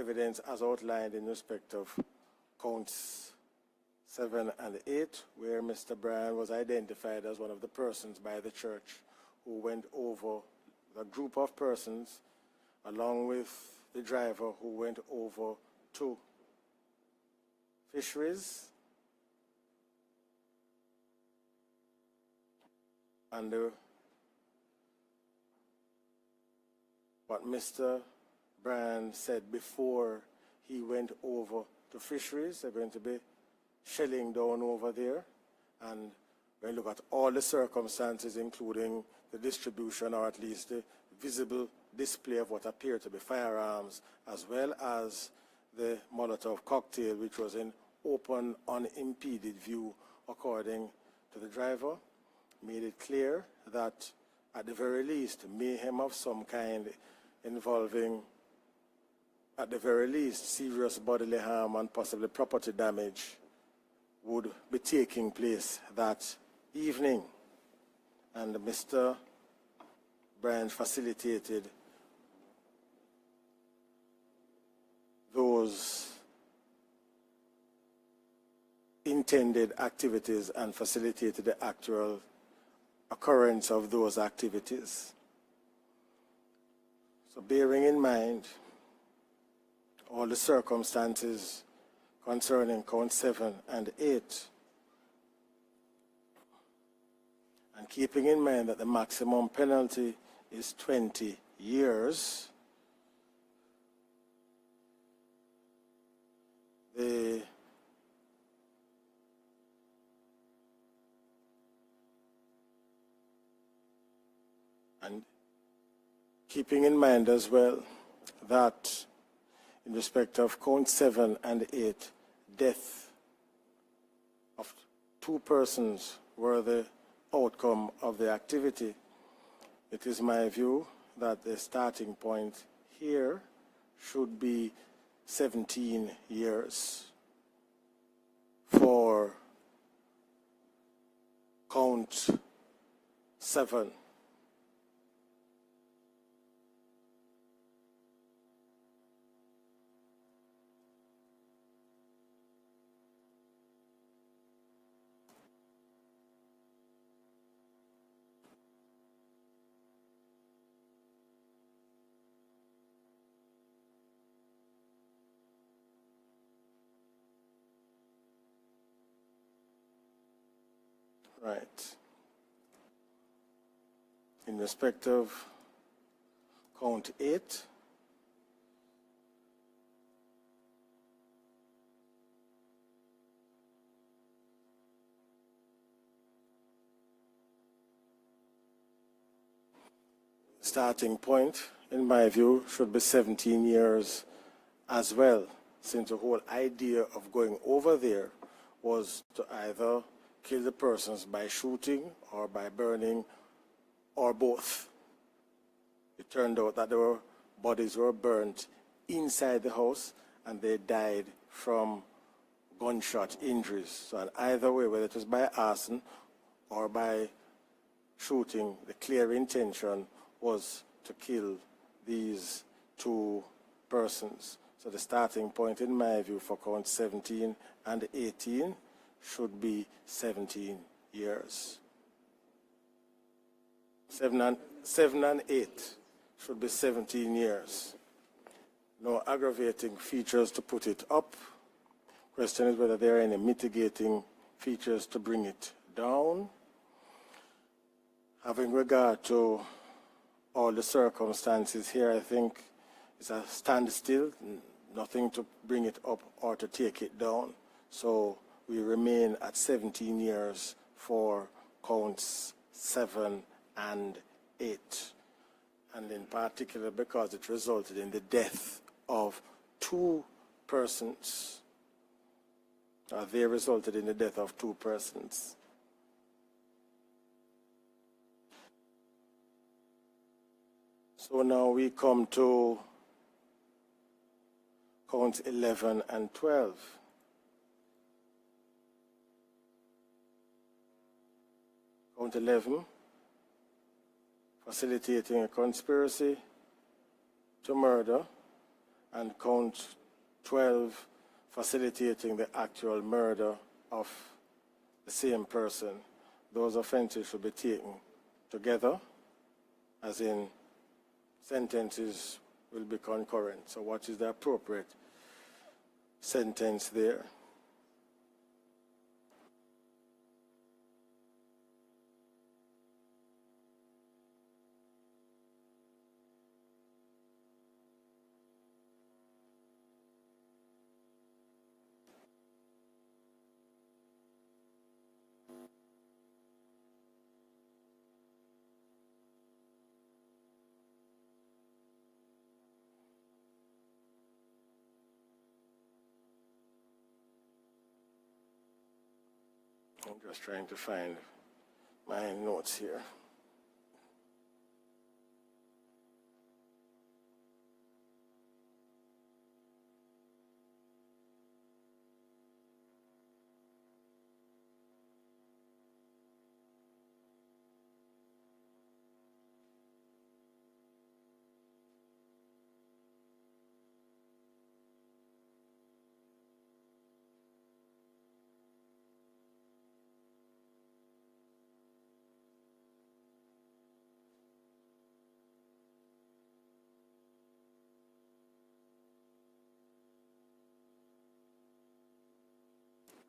evidence as outlined in respect of counts 7 and 8, where Mr. Bryan was identified as one of the persons by the church who went over, a group of persons, along with the driver who went over to fisheries and what Mr. Bryan said before he went over to fisheries, they're going to be shelling down over there, and when you look at all the circumstances, including the distribution or at least the visible display of what appeared to be firearms, as well as the Molotov cocktail, which was in open, unimpeded view, according to the driver, made it clear that, at the very least, mayhem of some kind involving, at the very least, serious bodily harm and possibly property damage would be taking place that evening. And Mr. Bryan facilitated those intended activities and facilitated the actual occurrence of those activities. So bearing in mind all the circumstances concerning count 7 and 8, and keeping in mind that the maximum penalty is 20 years, and keeping in mind as well that in respect of count 7 and 8, death of 2 persons were the outcome of the activity, it is my view that the starting point here should be 17 years for count 7. Right. In respect of count 8, starting point, in my view, should be 17 years as well, since the whole idea of going over there was to either kill the persons by shooting or by burning or both. It turned out that their bodies were burnt inside the house and they died from gunshot injuries. So either way, whether it was by arson or by shooting, the clear intention was to kill these 2 persons. So the starting point, in my view, for count 17 and 18 should be 17 years. 7 and 8 should be 17 years. No aggravating features to put it up. Question is whether there are any mitigating features to bring it down. Having regard to all the circumstances here, I think it's a standstill, nothing to bring it up or to take it down. So we remain at 17 years for counts 7 and 8. And in particular because it resulted in the death of 2 persons. They resulted in the death of 2 persons. So now we come to counts 11 and 12. Count 11, facilitating a conspiracy to murder, and count 12, facilitating the actual murder of the same person. Those offenses should be taken together, as in sentences will be concurrent. So what is the appropriate sentence there? I'm just trying to find my notes here.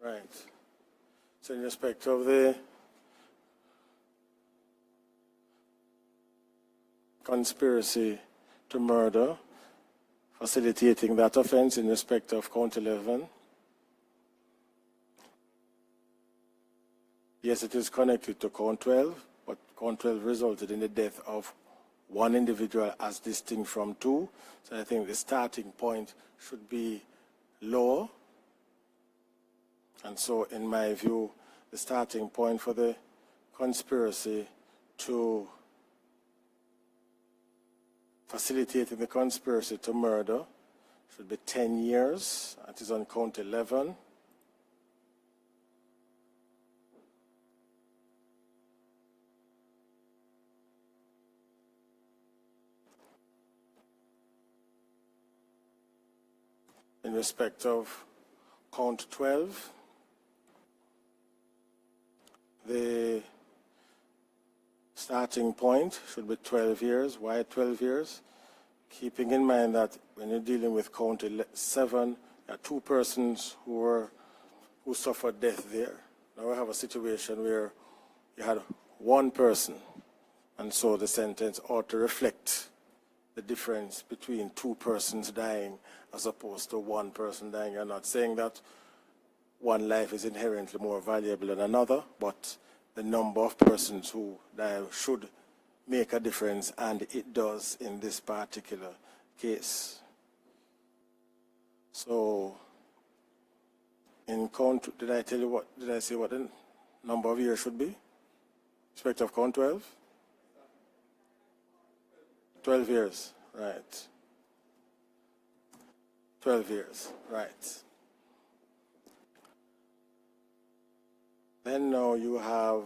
Right. So in respect of the conspiracy to murder, facilitating that offense in respect of count 11, yes, it is connected to count 12, but count 12 resulted in the death of one individual as distinct from two. So I think the starting point should be lower. And so, in my view, the starting point for the conspiracy to facilitating the conspiracy to murder should be 10 years. That is on count 11. In respect of count 12, the starting point should be 12 years. Why 12 years? Keeping in mind that when you're dealing with count 7, there are two persons who suffered death there. Now we have a situation where you had one person, and so the sentence ought to reflect the difference between two persons dying as opposed to one person dying. You're not saying that one life is inherently more valuable than another, but the number of persons who die should make a difference, and it does in this particular case. So, in count, did I say what the number of years should be? In respect of count 12? 12 years, right. 12 years, right. Then now you have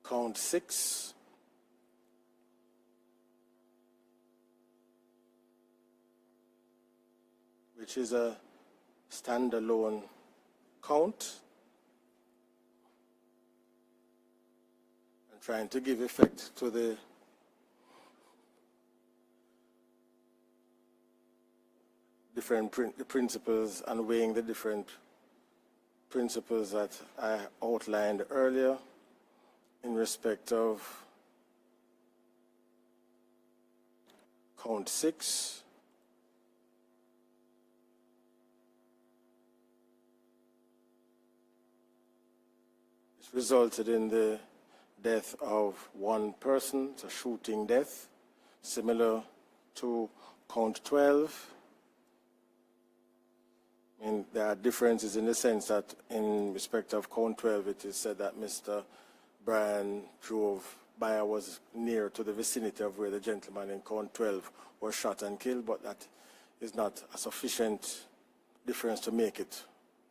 count 6, which is a standalone count. I'm trying to give effect to the different principles and weighing the different principles that I outlined earlier in respect of count 6. It resulted in the death of one person. It's a shooting death, similar to count 12. And there are differences in the sense that in respect of count 12, it is said that Mr. Bryan drove by or was near to the vicinity of where the gentleman in count 12 was shot and killed, but that is not a sufficient difference to make it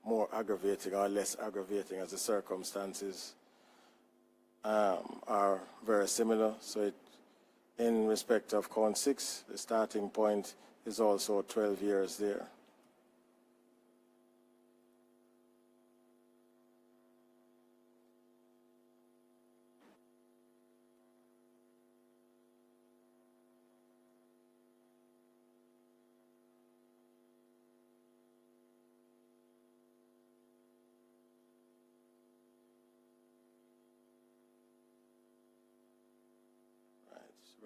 more aggravating or less aggravating, as the circumstances are very similar. So in respect of count 6, the starting point is also 12 years there.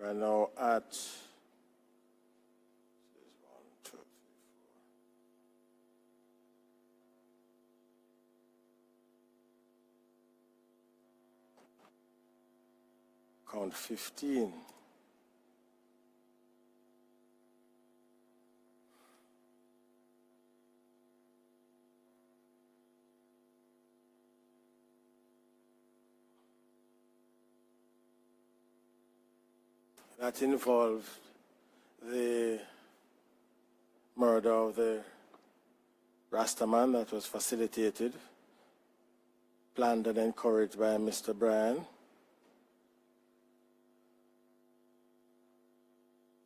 We're now at 15. That involved the murder of the Rastaman that was facilitated, planned and encouraged by Mr. Bryan.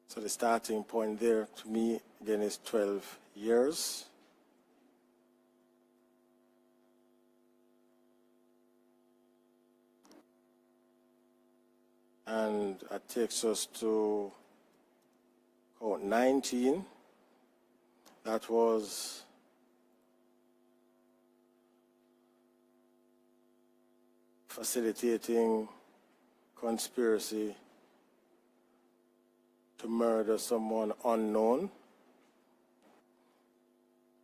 So the starting point there, to me, again, is 12 years. And that takes us to count 19. That was facilitating conspiracy to murder someone unknown,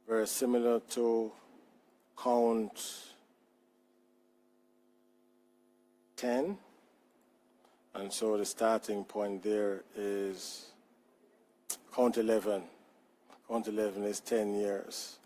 very similar to count 10. And so the starting point there is count 11. Count 11 is 10 years.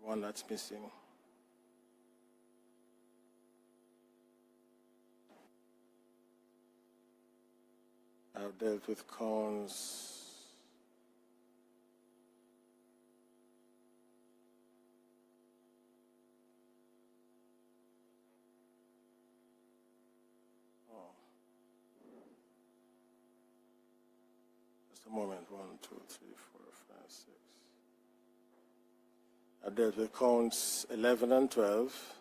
One that's missing. I've dealt with counts. Just a moment. 1, 2, 3, 4, 5, 6. I dealt with counts 11 and 12.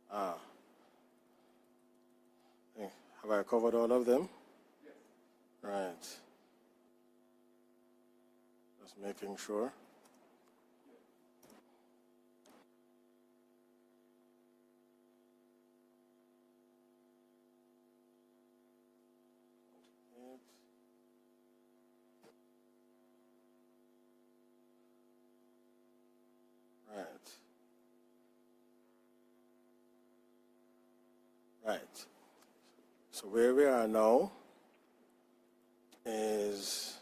Have I covered all of them? Yes. Right. Just making sure. Right. So where we are now is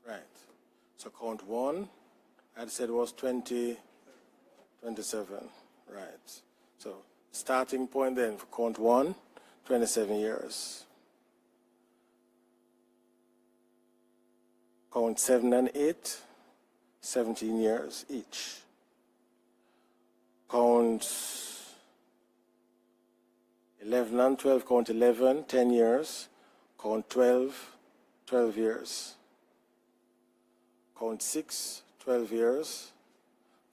right. So count 1, I'd said was 27. Right. So starting point then for count 1, 27 years. Count 7 and 8, 17 years each. Count 11 and 12, count 11, 10 years. Count 12, 12 years. Count 6, 12 years.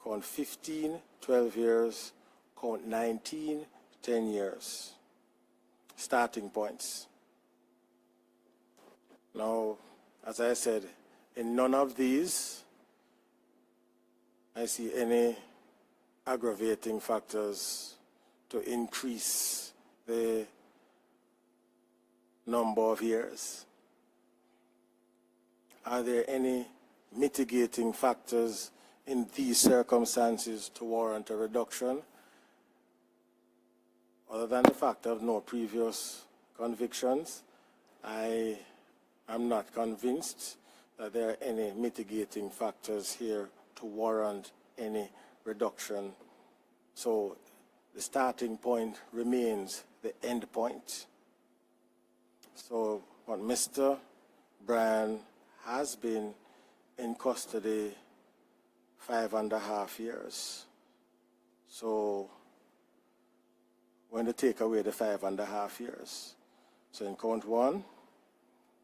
Count 15, 12 years. Count 19, 10 years. Starting points. Now, as I said, in none of these I see any aggravating factors to increase the number of years. Are there any mitigating factors in these circumstances to warrant a reduction, other than the fact of no previous convictions? I am not convinced that there are any mitigating factors here to warrant any reduction. So the starting point remains the end point. So what Mr. Bryan has been in custody 5.5 years. So when they take away the 5.5 years, so in count 1,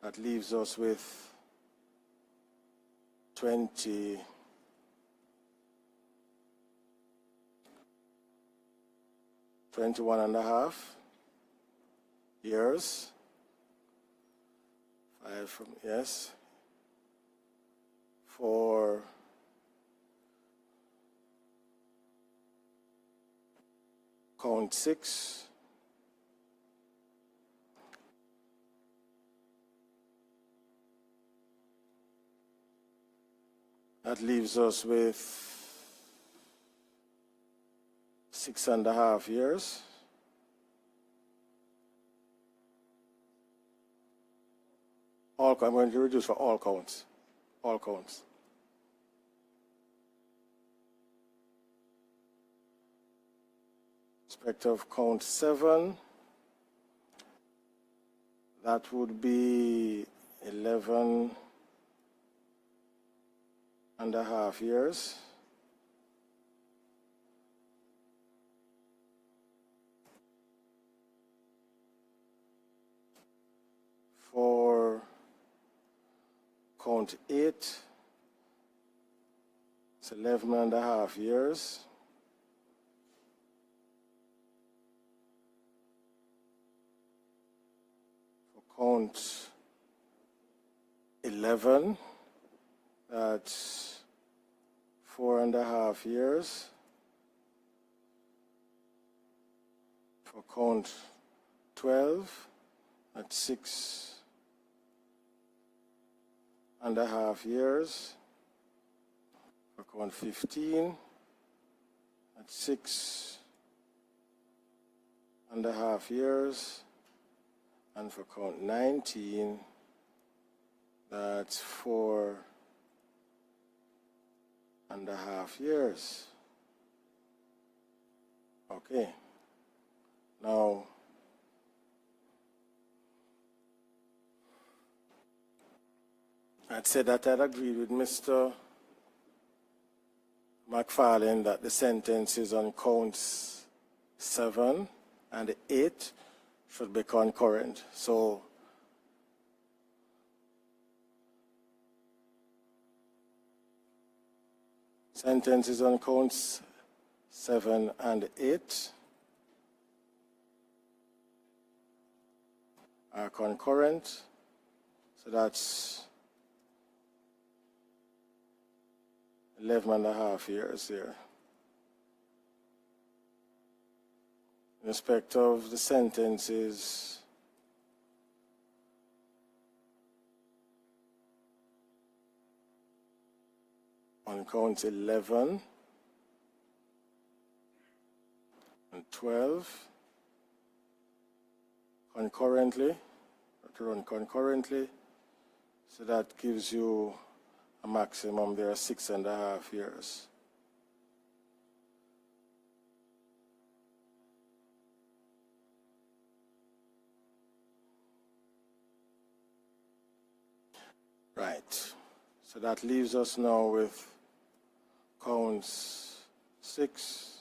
that leaves us with 21 and a half years. 5 from, yes, for count 6. That leaves us with 6.5 years. I'm going to reduce for all counts. All counts. Respect of count 7, that would be 11.5 years. For count 8, it's 11.5 years. For count 11, that's 4.5 years. For count 12, that's 6.5 years. For count 15, that's 6.5 years. And for count 19, that's 4.5 years. Okay. Now, I'd said that I'd agreed with Mr. McFarlane that the sentences on counts 7 and 8 should be concurrent. So sentences on counts 7 and 8 are concurrent. So that's 11.5 years here. In respect of the sentences on count 11 and 12 concurrently, to run concurrently, so that gives you a maximum there of 6.5 years. Right. So that leaves us now with counts 6,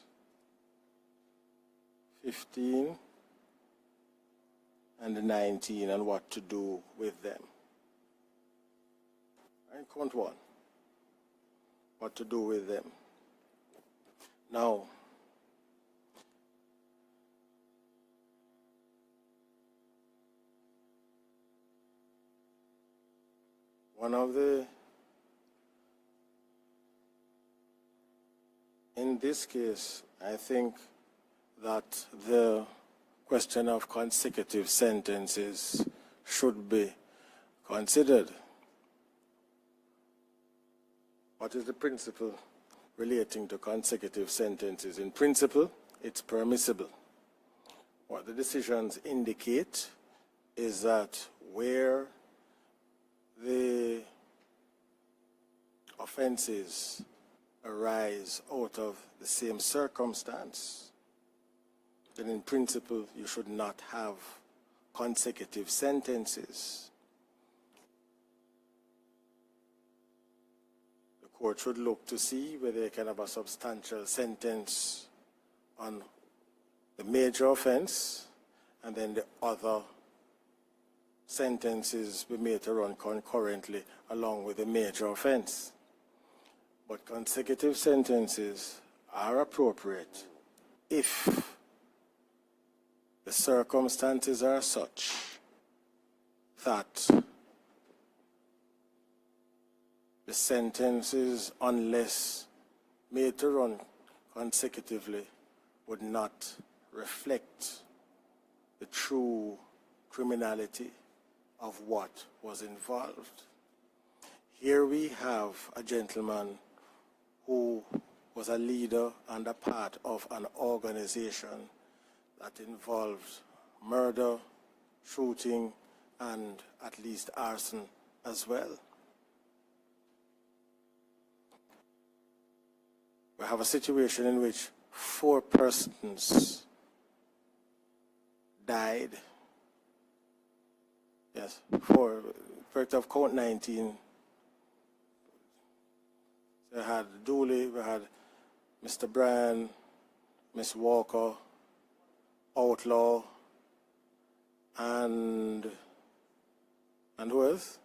15, and 19, and what to do with them. Right, count 1. what to do with them. Now, in this case, I think that the question of consecutive sentences should be considered. What is the principle relating to consecutive sentences? In principle, it's permissible. What the decisions indicate is that where the offenses arise out of the same circumstance, then in principle you should not have consecutive sentences. The court should look to see whether they can have a substantial sentence on the major offense, and then the other sentences be made to run concurrently along with the major offense. But consecutive sentences are appropriate if the circumstances are such that the sentences, unless made to run consecutively, would not reflect the true criminality of what was involved. Here we have a gentleman who was a leader and a part of an organization that involved murder, shooting, and at least arson as well. We have a situation in which 4 persons died. Yes, 4. Effect of count 19. We had Dooley, we had Mr. Bryan, Miss Walker, Outlaw, and who else?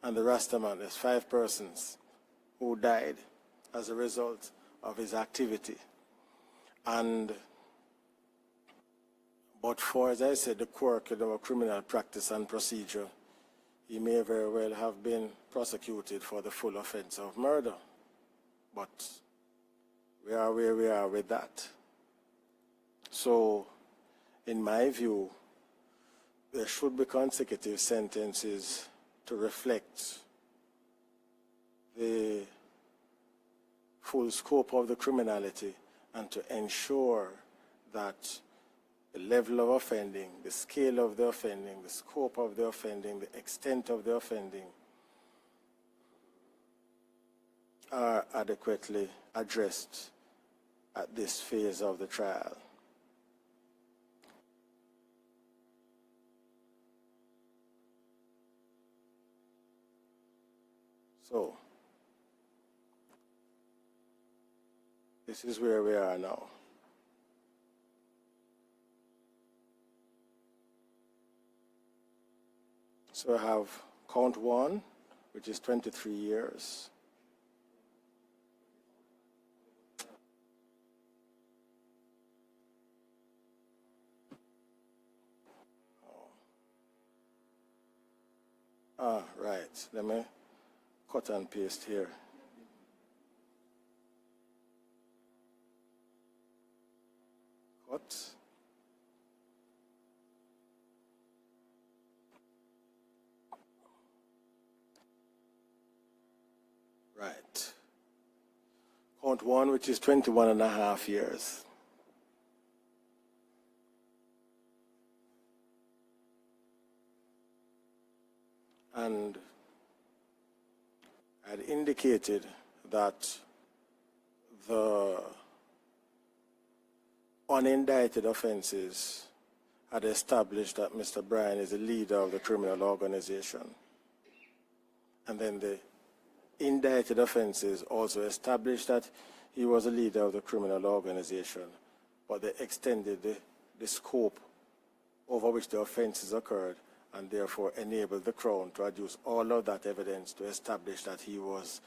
And the Rastaman. There's 5 persons who died as a result of his activity. But for, as I said, the quirk of our criminal practice and procedure, he may very well have been prosecuted for the full offense of murder. But we are where we are with that. So, in my view, there should be consecutive sentences to reflect the full scope of the criminality and to ensure that the level of offending, the scale of the offending, the scope of the offending, the extent of the offending are adequately addressed at this phase of the trial. So, this is where we are now. So I have count 1, which is 23 years. Right. Let me cut and paste here. Cut. Right. Count 1, which is 21 and a half years. And I had indicated that the unindicted offenses had established that Mr. Bryan is a leader of the criminal organization. And then the indicted offenses also established that he was a leader of the criminal organization, but they extended the scope over which the offenses occurred and therefore enabled the Crown to adduce all of that evidence to establish that he was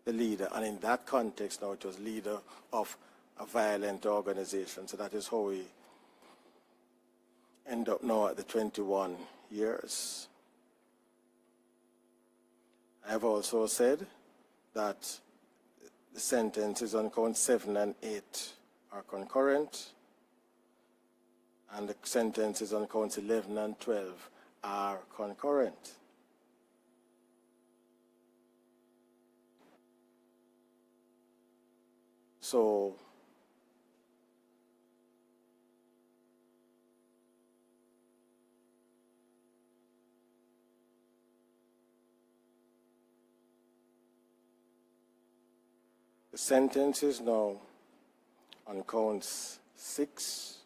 the leader. And in that context now, it was leader of a violent organization. So that is how we end up now at the 21 years. I have also said that the sentences on count 7 and 8 are concurrent, and the sentences on counts 11 and 12 are concurrent. So the sentences now on counts 6,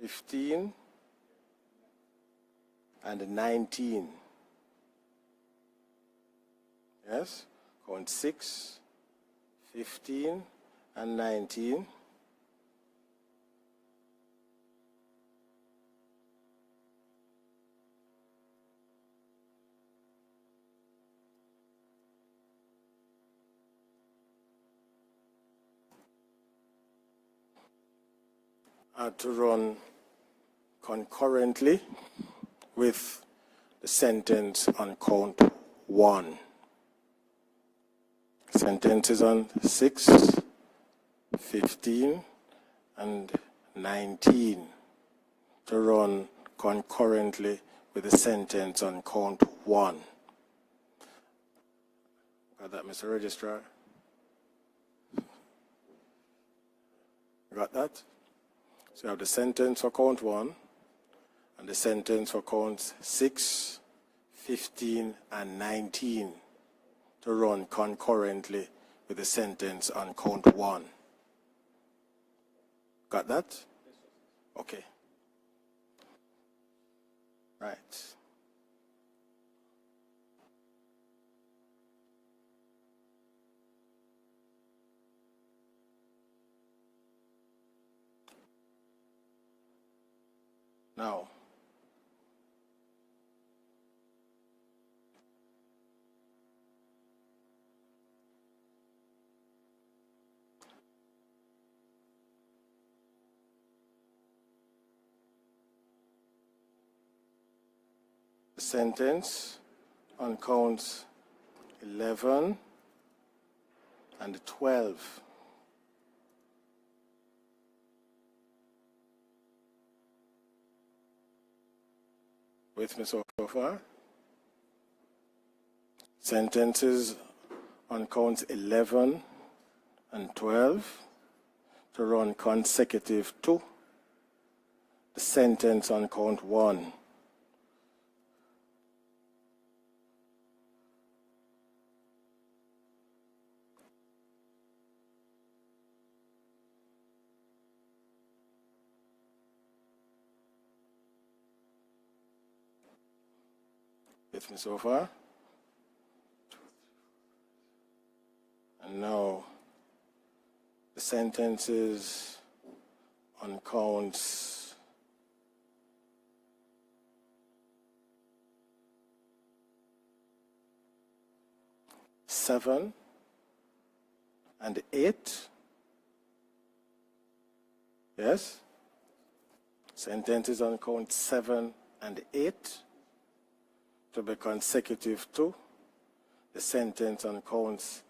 15 and 19. Yes? Count 6, 15 and 19. Are to run concurrently with the sentence on count 1. Sentences on 6, 15, and 19 to run concurrently with the sentence on count 1. Got that, Mr. Registrar? Got that? So you have the sentence for count 1 and the sentence for counts 6, 15, and 19 to run concurrently with the sentence on count 1. Got that? Okay. Right. Now, the sentence on counts 11 and 12. With me so far? Sentences on counts 11 and 12 to run consecutive to the sentence on count 1. With me so far? And now the sentences on counts 7 and 8. Yes? Sentences on count 7 and 8 to be consecutive to the sentence on counts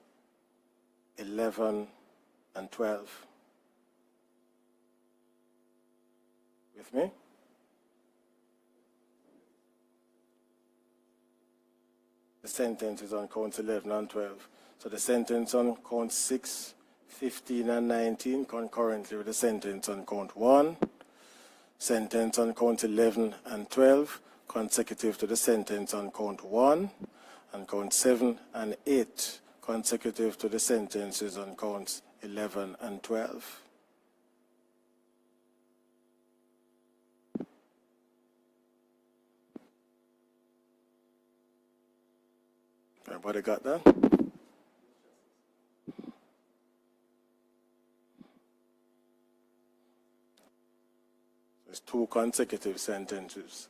11 and 12. With me? The sentence is on counts 11 and 12. So the sentence on count 6, 15, and 19 concurrently with the sentence on count 1. Sentence on count 11 and 12 consecutive to the sentence on count 1, and count 7 and 8 consecutive to the sentences on counts 11 and 12. Everybody got that? It's 2 consecutive sentences.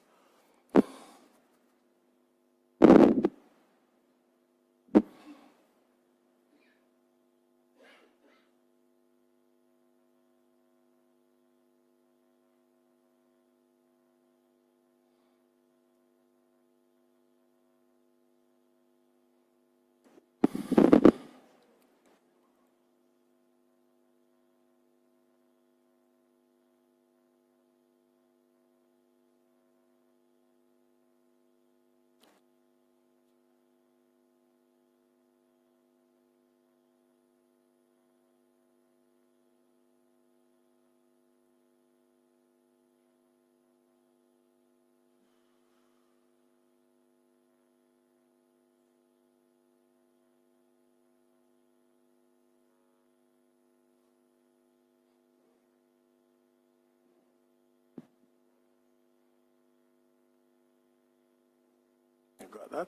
You got that?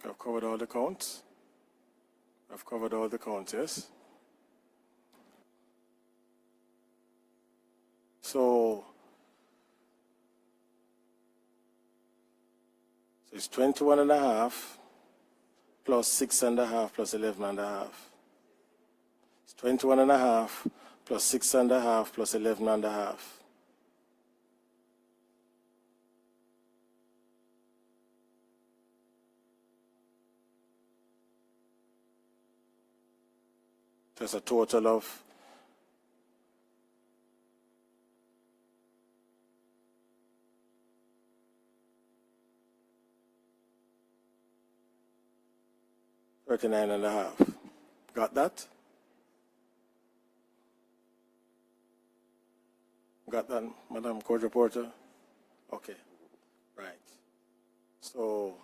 I've covered all the counts. I've covered all the counts, yes? So it's 21 and a half plus 6 and a half plus 11 and a half. It's 21 and a half plus 6 and a half plus 11 and a half. There's a total of 39 and a half. Got that? Got that, Madam Court Reporter? Okay, right. So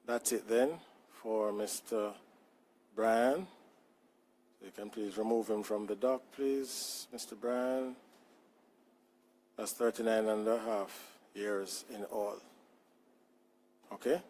that's it then for Mr. Bryan. You can please remove him from the dock, please, Mr. Bryan. That's 39 and a half years in all. Okay?